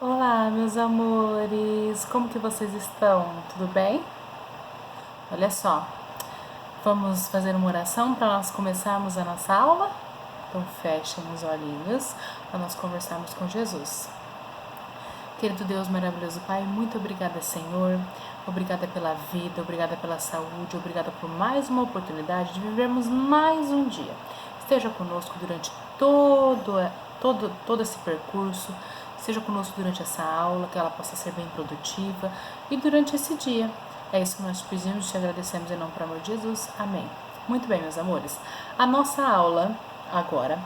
Olá, meus amores, como que vocês estão? Tudo bem? Olha só, vamos fazer uma oração para nós começarmos a nossa aula? Então fechem os olhinhos para nós conversarmos com Jesus. Querido Deus, maravilhoso Pai, muito obrigada, Senhor. Obrigada pela vida, obrigada pela saúde, obrigada por mais uma oportunidade de vivermos mais um dia. Esteja conosco durante todo esse percurso, esteja conosco durante essa aula, que ela possa ser bem produtiva e durante esse dia. É isso que nós te pedimos, te agradecemos em nome do amor de Jesus. Amém. Muito bem, meus amores. A nossa aula agora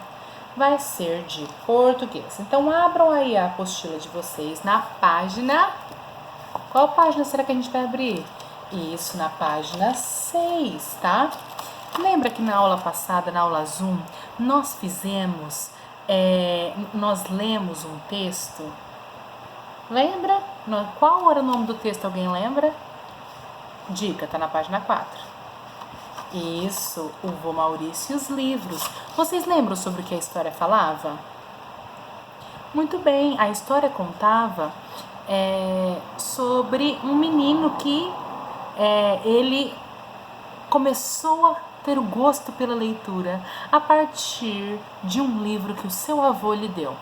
vai ser de português. Então, abram aí a apostila de vocês na página... Qual página será que a gente vai abrir? Isso, na página 6, tá? Lembra que na aula passada, na aula Zoom, nós lemos um texto? Lembra? Qual era o nome do texto? Alguém lembra? Dica, tá na página 4. Isso, o Vô Maurício e os livros. Vocês lembram sobre o que a história falava? Muito bem, a história contava sobre um menino que ele começou a ter o gosto pela leitura a partir de um livro que o seu avô lhe deu.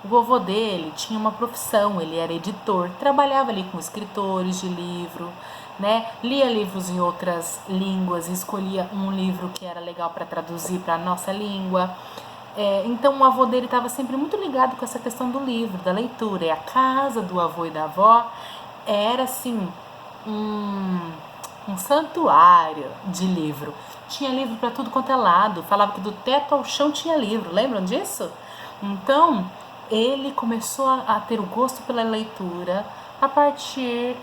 O vovô dele tinha uma profissão, ele era editor, trabalhava ali com escritores de livro, né? Lia livros em outras línguas, escolhia um livro que era legal para traduzir para a nossa língua. Então o avô dele estava sempre muito ligado com essa questão do livro, da leitura. E a casa do avô e da avó era assim um santuário de livro. Tinha livro para tudo quanto é lado. Falava que do teto ao chão tinha livro. Lembram disso? Então ele começou a ter o gosto pela leitura a partir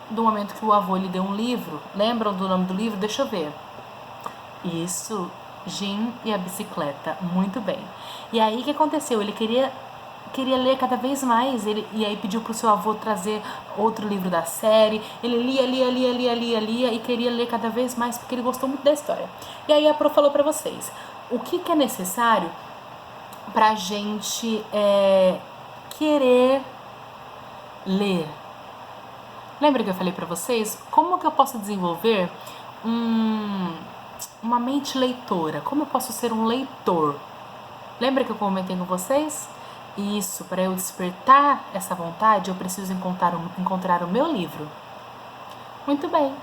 do momento que o avô lhe deu um livro. Lembram do nome do livro? Deixa eu ver. Isso, Jim e a bicicleta. Muito bem. E aí o que aconteceu? Ele queria ler cada vez mais, e aí pediu para o seu avô trazer outro livro da série. Ele lia e queria ler cada vez mais porque ele gostou muito da história. E aí a Pro falou para vocês o que é necessário para a gente querer ler. Lembra que eu falei para vocês como que eu posso desenvolver uma mente leitora? Como eu posso ser um leitor? Lembra que eu comentei com vocês? Isso, para eu despertar essa vontade, eu preciso encontrar o meu livro. Muito bem.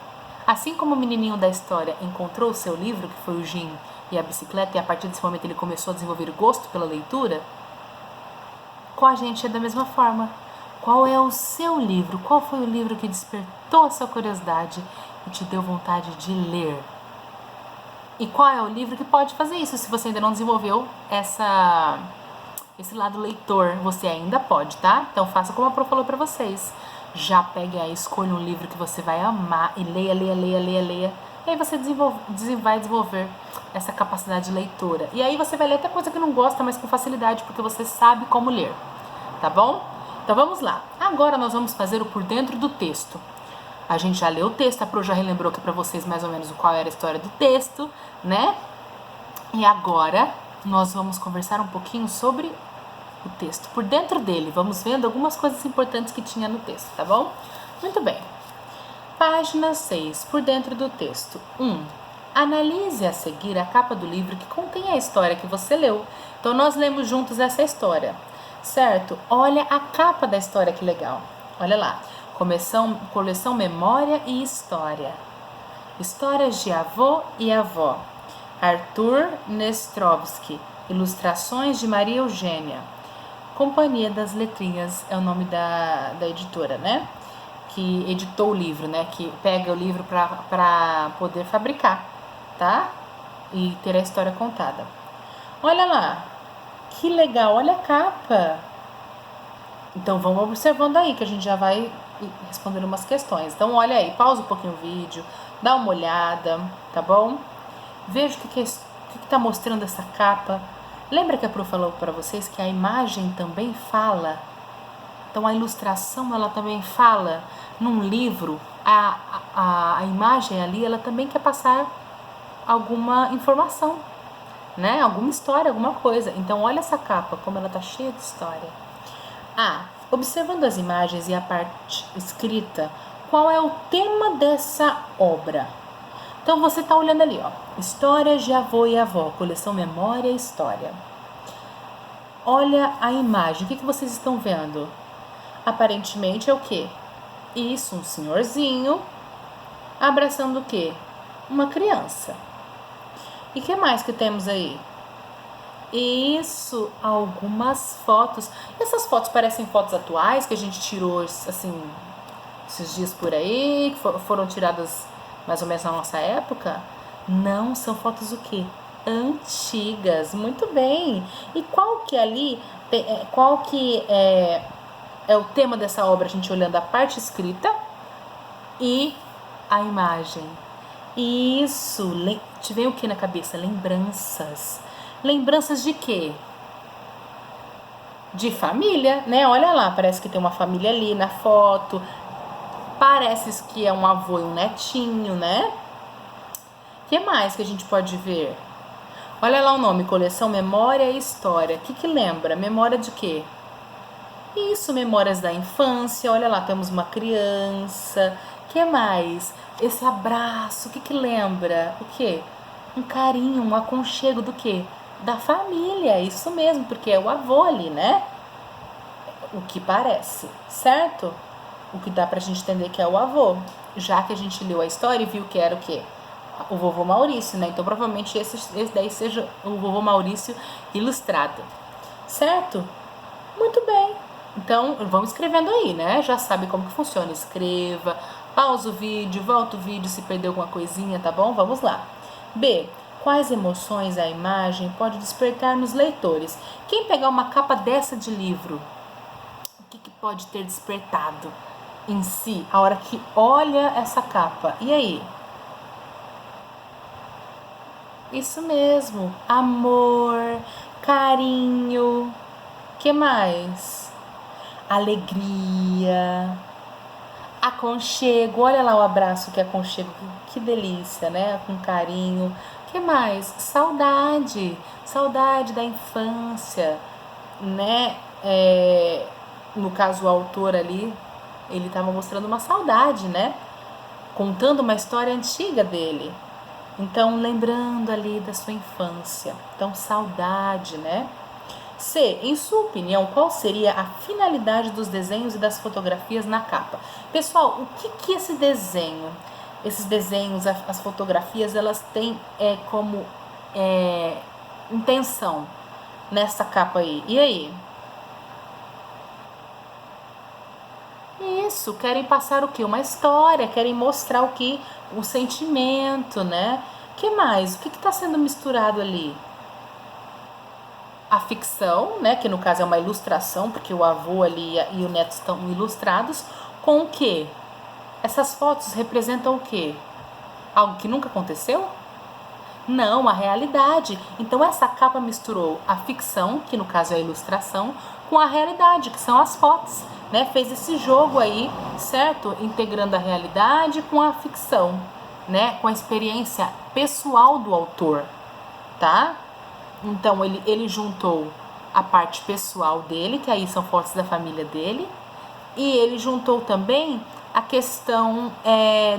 Assim como o menininho da história encontrou o seu livro, que foi o Jim e a bicicleta, e a partir desse momento ele começou a desenvolver o gosto pela leitura, com a gente é da mesma forma. Qual é o seu livro? Qual foi o livro que despertou a sua curiosidade e te deu vontade de ler? E qual é o livro que pode fazer isso? Se você ainda não desenvolveu esse lado leitor, você ainda pode, tá? Então faça como a Pro falou pra vocês. Já pegue aí, escolha um livro que você vai amar e leia. E aí você vai desenvolver essa capacidade de leitura. E aí você vai ler até coisa que não gosta, mas com facilidade, porque você sabe como ler, tá bom? Então vamos lá. Agora nós vamos fazer o por dentro do texto. A gente já leu o texto, a Pro já relembrou aqui pra vocês mais ou menos qual era a história do texto, né? E agora nós vamos conversar um pouquinho sobre o texto. Por dentro dele, vamos vendo algumas coisas importantes que tinha no texto, tá bom? Muito bem. Página 6, por dentro do texto. 1. Analise a seguir a capa do livro que contém a história que você leu. Então, nós lemos juntos essa história, certo? Olha a capa da história, que legal. Olha lá. Coleção Memória e História. Histórias de avô e avó. Arthur Nestrovsky. Ilustrações de Maria Eugênia. Companhia das Letrinhas é o nome da editora, né? Que editou o livro, né? Que pega o livro para poder fabricar, tá? E ter a história contada. Olha lá, que legal, olha a capa. Então vamos observando aí que a gente já vai respondendo umas questões. Então olha aí, pausa um pouquinho o vídeo, dá uma olhada, tá bom? Veja o que tá mostrando essa capa. Lembra que a Pro falou para vocês que a imagem também fala? Então a ilustração ela também fala. Num livro, a imagem ali ela também quer passar alguma informação, né? Alguma história, alguma coisa. Então olha essa capa, como ela tá cheia de história. Observando as imagens e a parte escrita, qual é o tema dessa obra? Então você está olhando ali, ó, Histórias de Avô e Avó, coleção Memória e História. Olha a imagem, o que vocês estão vendo? Aparentemente é o quê? Isso, um senhorzinho abraçando o quê? Uma criança. E o que mais que temos aí? Isso, algumas fotos. Essas fotos parecem fotos atuais que a gente tirou, assim, esses dias por aí, que foram tiradas mais ou menos na nossa época. Não, são fotos o quê? Antigas, muito bem. E qual que ali, qual que é o tema dessa obra? A gente olhando a parte escrita e a imagem. Isso, te vem o que na cabeça? Lembranças. Lembranças de quê? De família, né? Olha lá, parece que tem uma família ali na foto. Parece que é um avô e um netinho, né? O que mais que a gente pode ver? Olha lá o nome, coleção Memória e História. O que lembra? Memória de quê? Isso, memórias da infância. Olha lá, temos uma criança. O que mais? Esse abraço, o que lembra? O quê? Um carinho, um aconchego do quê? Da família, isso mesmo, porque é o avô ali, né? O que parece, certo? O que dá pra gente entender que é o avô, já que a gente leu a história e viu que era o quê? O vovô Maurício, né? Então provavelmente esse daí seja o vovô Maurício ilustrado, certo? Muito bem. Então vamos escrevendo aí, né? Já sabe como que funciona. Escreva, pausa o vídeo, volta o vídeo se perdeu alguma coisinha, tá bom? Vamos lá. B. Quais emoções a imagem pode despertar nos leitores? Quem pegar uma capa dessa de livro, o que pode ter despertado em si a hora que olha essa capa? E aí? Isso mesmo, amor, carinho, que mais? Alegria, aconchego, olha lá o abraço, que aconchego, que delícia, né? Com carinho. Que mais? Saudade, saudade da infância, né? No caso, o autor ali, ele estava mostrando uma saudade, né? Contando uma história antiga dele. Então, lembrando ali da sua infância. Então, saudade, né? C. Em sua opinião, qual seria a finalidade dos desenhos e das fotografias na capa? Pessoal, o que esse desenho, esses desenhos, as fotografias, elas têm como intenção nessa capa aí? E aí? Isso, querem passar o quê? Uma história, querem mostrar o que? O sentimento, né? O que mais? O que está sendo misturado ali? A ficção, né, que no caso é uma ilustração, porque o avô ali e o neto estão ilustrados, com o quê? Essas fotos representam o quê? Algo que nunca aconteceu? Não, a realidade. Então essa capa misturou a ficção, que no caso é a ilustração, com a realidade, que são as fotos, né? Fez esse jogo aí, certo? Integrando a realidade com a ficção, né? Com a experiência pessoal do autor, tá? Então, ele juntou a parte pessoal dele, que aí são fotos da família dele, e ele juntou também a questão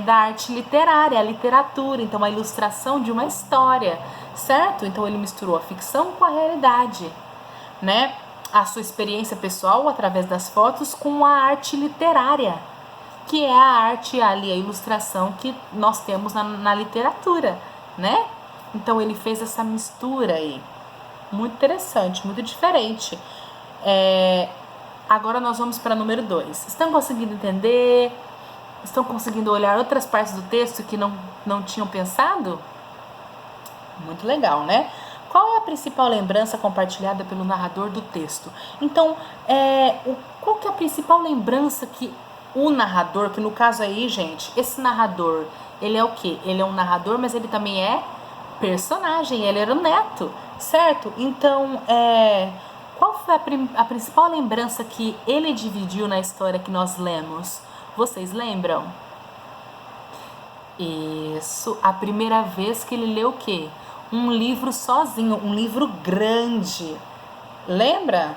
da arte literária, a literatura, então a ilustração de uma história, certo? Então, ele misturou a ficção com a realidade, né? A sua experiência pessoal através das fotos com a arte literária, que é a arte ali, a ilustração que nós temos na literatura, né? Então, ele fez essa mistura aí. Muito interessante, muito diferente. Agora nós vamos para número 2. Estão conseguindo entender? Estão conseguindo olhar outras partes do texto que não tinham pensado? Muito legal, né? Qual é a principal lembrança compartilhada pelo narrador do texto? Então, qual que é a principal lembrança que o narrador, que no caso aí, gente, esse narrador, ele é o quê? Ele é um narrador, mas ele também é personagem, ele era o neto, certo? Então, qual foi a principal lembrança que ele dividiu na história que nós lemos? Vocês lembram? Isso, a primeira vez que ele leu o quê? Um livro sozinho, um livro grande. Lembra?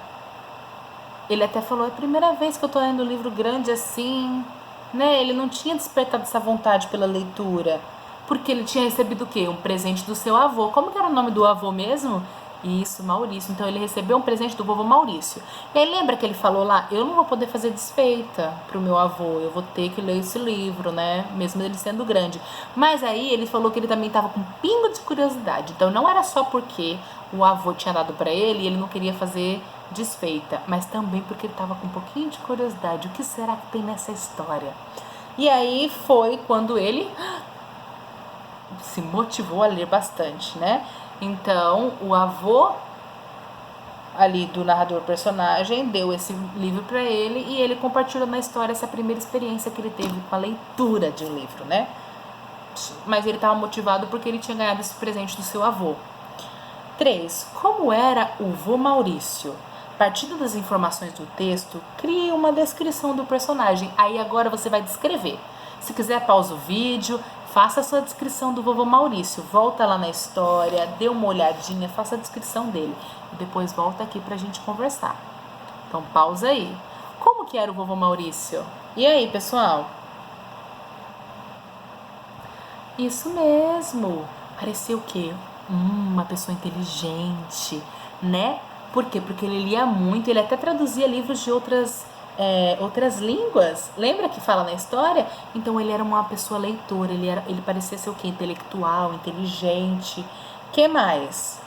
Ele até falou, é a primeira vez que eu tô lendo um livro grande assim, né? Ele não tinha despertado essa vontade pela leitura, porque ele tinha recebido o quê? Um presente do seu avô. Como que era o nome do avô mesmo? Isso, Maurício. Então ele recebeu um presente do vovô Maurício. E aí lembra que ele falou lá, eu não vou poder fazer desfeita pro meu avô, eu vou ter que ler esse livro, né? Mesmo ele sendo grande. Mas aí ele falou que ele também tava com um pingo de curiosidade. Então não era só porque o avô tinha dado para ele e ele não queria fazer desfeita, mas também porque ele tava com um pouquinho de curiosidade. O que será que tem nessa história? E aí foi quando ele se motivou a ler bastante, né? Então, o avô ali do narrador personagem deu esse livro para ele e ele compartilhou na história essa primeira experiência que ele teve com a leitura de um livro, né? Mas ele estava motivado porque ele tinha ganhado esse presente do seu avô. 3. Como era o vô Maurício? Partindo das informações do texto, crie uma descrição do personagem. Aí agora você vai descrever. Se quiser, pausa o vídeo, faça a sua descrição do vovô Maurício. Volta lá na história, dê uma olhadinha, faça a descrição dele. E depois volta aqui pra gente conversar. Então pausa aí. Como que era o vovô Maurício? E aí, pessoal? Isso mesmo. Parecia o quê? Uma pessoa inteligente, né? Por quê? Porque ele lia muito, ele até traduzia livros de outras línguas. Lembra que fala na história? Então ele era uma pessoa leitora, ele parecia ser o quê? Intelectual, inteligente. Que mais?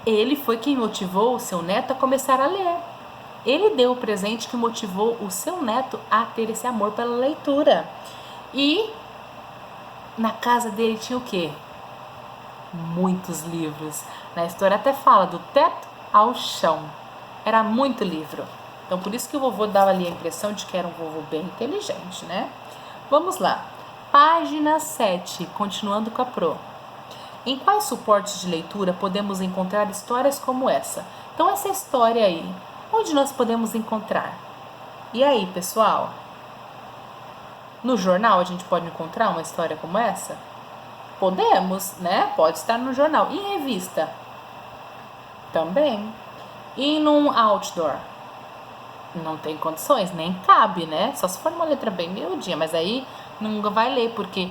Ele foi quem motivou o seu neto a começar a ler. Ele deu o presente que motivou o seu neto a ter esse amor pela leitura. E na casa dele tinha o quê? Muitos livros. Na história até fala do teto ao chão. Era muito livro. Então por isso que o vovô dava ali a impressão de que era um vovô bem inteligente, né? Vamos lá. Página 7, continuando com a Pro. Em quais suportes de leitura podemos encontrar histórias como essa? Então essa história aí, onde nós podemos encontrar? E aí, pessoal? No jornal a gente pode encontrar uma história como essa? Podemos, né? Pode estar no jornal. E em revista? Também. E num outdoor? Não tem condições, nem cabe, né? Só se for uma letra bem miudinha, mas aí nunca vai ler, porque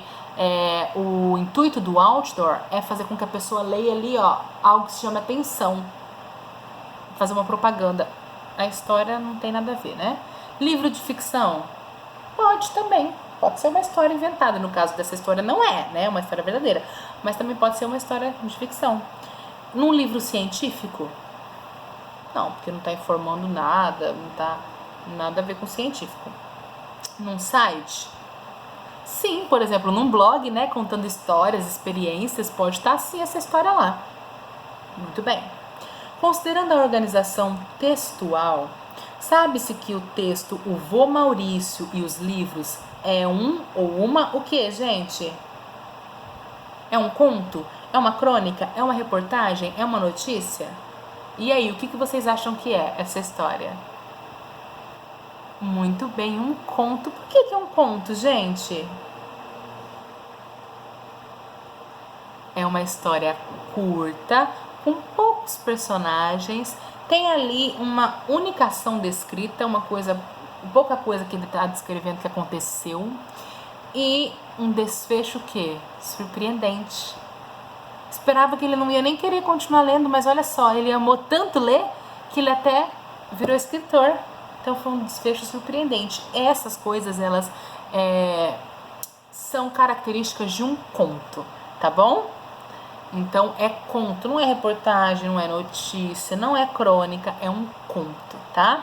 o intuito do outdoor é fazer com que a pessoa leia ali, ó, algo que se chama atenção. Fazer uma propaganda. A história não tem nada a ver, né? Livro de ficção? Pode também. Pode ser uma história inventada. No caso dessa história não é, né? Uma história verdadeira. Mas também pode ser uma história de ficção. Num livro científico? Não, porque não está informando nada, não está nada a ver com científico. Num site? Sim, por exemplo, num blog, né? Contando histórias, experiências, pode estar sim essa história lá. Muito bem. Considerando a organização textual, sabe-se que o texto O Vô Maurício e os livros é um ou uma o que, gente? É um conto? É uma crônica? É uma reportagem? É uma notícia? E aí, o que vocês acham que é essa história? Muito bem, um conto. Por que é um conto, gente? É uma história curta, com poucos personagens, tem ali uma única ação descrita, pouca coisa que ele está descrevendo que aconteceu, e um desfecho que surpreendente. Esperava que ele não ia nem querer continuar lendo, mas olha só, ele amou tanto ler que ele até virou escritor. Então foi um desfecho surpreendente. Essas coisas, elas são características de um conto, tá bom? Então é conto, não é reportagem, não é notícia, não é crônica, é um conto, tá?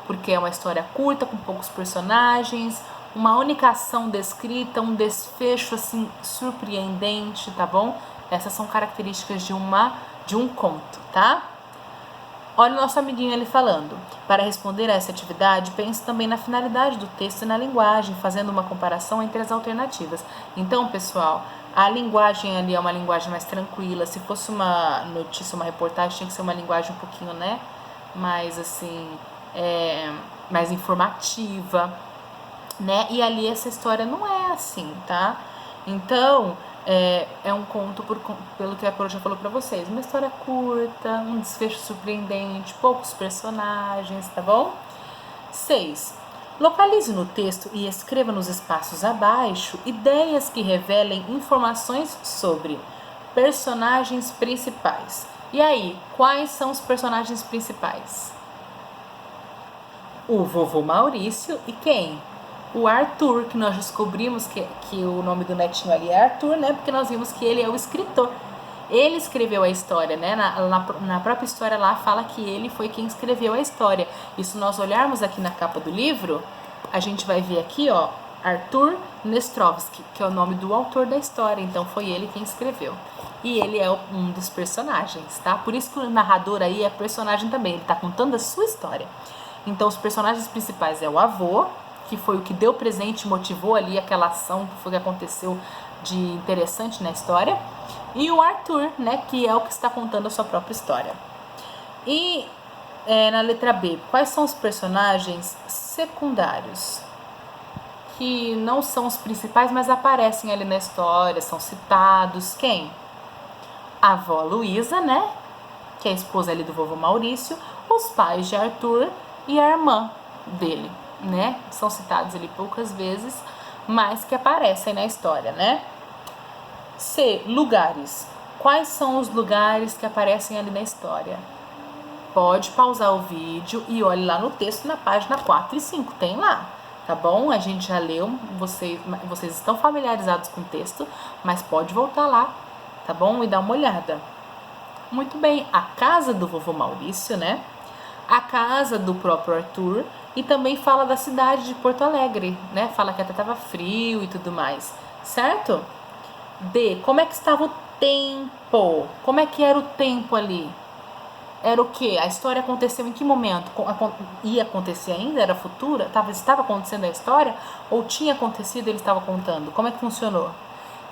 Porque é uma história curta, com poucos personagens, uma única ação descrita, um desfecho assim surpreendente, tá bom? Essas são características de um conto, tá? Olha o nosso amiguinho ali falando. Para responder a essa atividade, pense também na finalidade do texto e na linguagem, fazendo uma comparação entre as alternativas. Então, pessoal, a linguagem ali é uma linguagem mais tranquila. Se fosse uma notícia, uma reportagem, tinha que ser uma linguagem um pouquinho, né? Mais assim, mais informativa, né? E ali essa história não é assim, tá? Então, É um conto, pelo que a Coro já falou pra vocês. Uma história curta, um desfecho surpreendente, poucos personagens, tá bom? 6. Localize no texto e escreva nos espaços abaixo ideias que revelem informações sobre personagens principais. E aí, quais são os personagens principais? O vovô Maurício e quem? O Arthur, que nós descobrimos que o nome do netinho ali é Arthur, né? Porque nós vimos que ele é o escritor. Ele escreveu a história, né? Na própria história lá fala que ele foi quem escreveu a história. E se nós olharmos aqui na capa do livro, a gente vai ver aqui, ó, Arthur Nestrovsky, que é o nome do autor da história. Então foi ele quem escreveu. E ele é um dos personagens, tá? Por isso que o narrador aí é personagem também. Ele tá contando a sua história. Então os personagens principais é o avô, que foi o que deu presente, motivou ali aquela ação que foi que aconteceu de interessante na história, e o Arthur, né, que é o que está contando a sua própria história. E na letra B, quais são os personagens secundários? Que não são os principais, mas aparecem ali na história, são citados. Quem? A avó Luísa, né, que é a esposa ali do vovô Maurício, os pais de Arthur e a irmã dele, né? São citados ali poucas vezes, mas que aparecem na história, né? C. Lugares. Quais são os lugares que aparecem ali na história? Pode pausar o vídeo e olhe lá no texto na página 4 e 5, tem lá, tá bom? A gente já leu, vocês estão familiarizados com o texto, mas pode voltar lá, tá bom? E dar uma olhada. Muito bem, a casa do vovô Maurício, né? A casa do próprio Arthur, e também fala da cidade de Porto Alegre, né? Fala que até estava frio e tudo mais, certo? D. Como é que estava o tempo? Como é que era o tempo ali? Era o quê? A história aconteceu em que momento? Ia acontecer ainda? Era futura? Estava acontecendo a história? Ou tinha acontecido e ele estava contando? Como é que funcionou?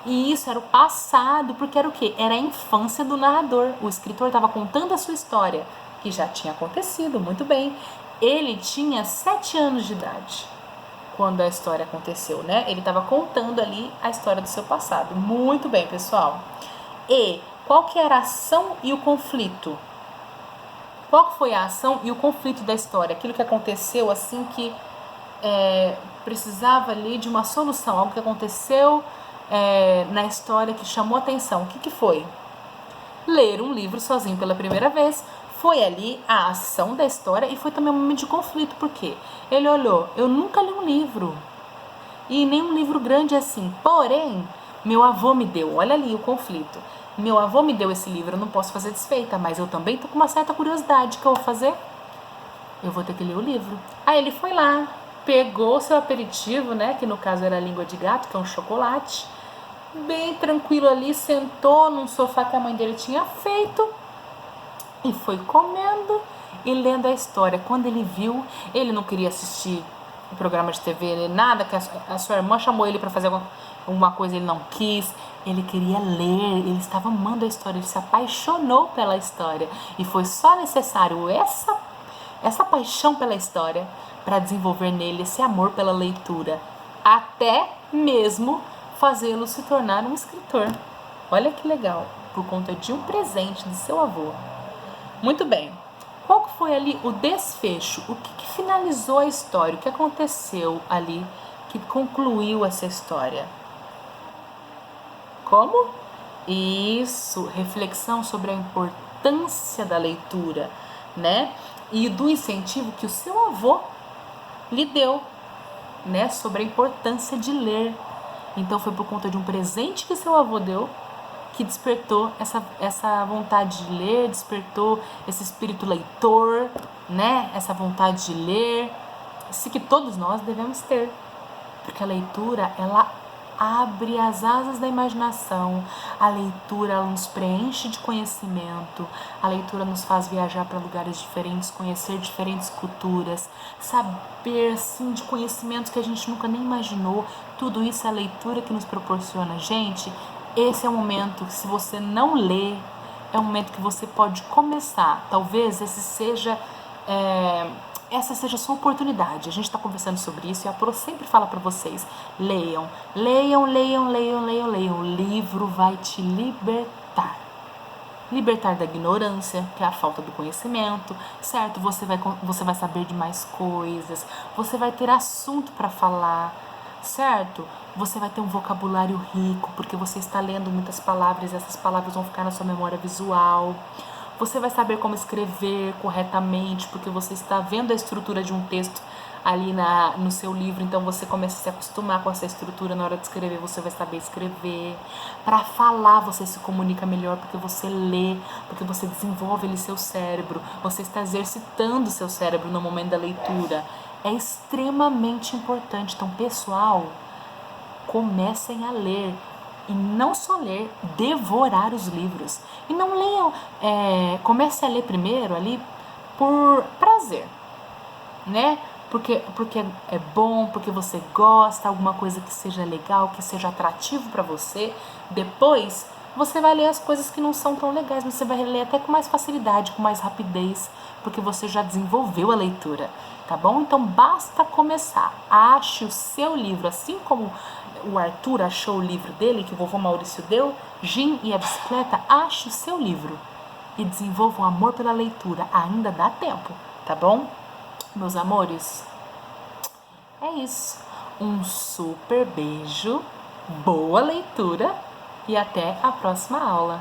E isso era o passado, porque era o quê? Era a infância do narrador. O escritor estava contando a sua história, que já tinha acontecido, muito bem. Ele tinha 7 anos de idade quando a história aconteceu, né? Ele estava contando ali a história do seu passado. Muito bem, pessoal. E qual que era a ação e o conflito? Qual foi a ação e o conflito da história? Aquilo que aconteceu assim que precisava ali de uma solução, algo que aconteceu na história que chamou atenção. O que foi? Ler um livro sozinho pela primeira vez. Foi ali a ação da história e foi também um momento de conflito, porque ele olhou, eu nunca li um livro, e nem um livro grande assim, porém, meu avô me deu, olha ali o conflito, meu avô me deu esse livro, eu não posso fazer desfeita, mas eu também tô com uma certa curiosidade, o que eu vou fazer? Eu vou ter que ler o livro. Aí ele foi lá, pegou seu aperitivo, né, que no caso era a língua de gato, que é um chocolate, bem tranquilo ali, sentou num sofá que a mãe dele tinha feito, e foi comendo e lendo a história. Quando ele viu, ele não queria assistir o programa de TV, nada, que a sua irmã chamou ele para fazer alguma coisa, ele não quis. Ele queria ler, ele estava amando a história, ele se apaixonou pela história. E foi só necessário essa paixão pela história para desenvolver nele esse amor pela leitura, até mesmo fazê-lo se tornar um escritor. Olha que legal, por conta de um presente de seu avô. Muito bem. Qual foi ali o desfecho? O que finalizou a história? O que aconteceu ali que concluiu essa história? Como? Isso, reflexão sobre a importância da leitura, né? E do incentivo que o seu avô lhe deu, né? Sobre a importância de ler. Então foi por conta de um presente que seu avô deu que despertou essa vontade de ler, despertou esse espírito leitor, né? Essa vontade de ler, isso que todos nós devemos ter, porque a leitura, ela abre as asas da imaginação, a leitura ela nos preenche de conhecimento, a leitura nos faz viajar para lugares diferentes, conhecer diferentes culturas, saber assim de conhecimentos que a gente nunca nem imaginou. Tudo isso é a leitura que nos proporciona. Gente, esse é o momento que, se você não lê, é um momento que você pode começar. Talvez esse seja essa seja a sua oportunidade. A gente está conversando sobre isso e a Pro sempre fala para vocês: leiam, leiam, leiam, leiam, leiam, leiam. O livro vai te libertar. Libertar da ignorância, que é a falta do conhecimento, certo? Você vai saber de mais coisas, você vai ter assunto para falar, certo? Você vai ter um vocabulário rico, porque você está lendo muitas palavras e essas palavras vão ficar na sua memória visual. Você vai saber como escrever corretamente, porque você está vendo a estrutura de um texto ali no seu livro, então você começa a se acostumar com essa estrutura. Na hora de escrever, você vai saber escrever. Para falar, você se comunica melhor, porque você lê, porque você desenvolve ali seu cérebro, você está exercitando seu cérebro no momento da leitura. É extremamente importante. Então, pessoal, comecem a ler. E não só ler, devorar os livros. E não leiam, comece a ler primeiro ali por prazer, né? Porque é bom, porque você gosta, alguma coisa que seja legal, que seja atrativo para você. Depois, você vai ler as coisas que não são tão legais, mas você vai ler até com mais facilidade, com mais rapidez, porque você já desenvolveu a leitura, tá bom? Então, basta começar. Ache o seu livro, assim como o Arthur achou o livro dele, que o vovô Maurício deu, Jim e a Bicicleta. Ache o seu livro e desenvolva um amor pela leitura. Ainda dá tempo, tá bom? Meus amores, é isso. Um super beijo, boa leitura e até a próxima aula.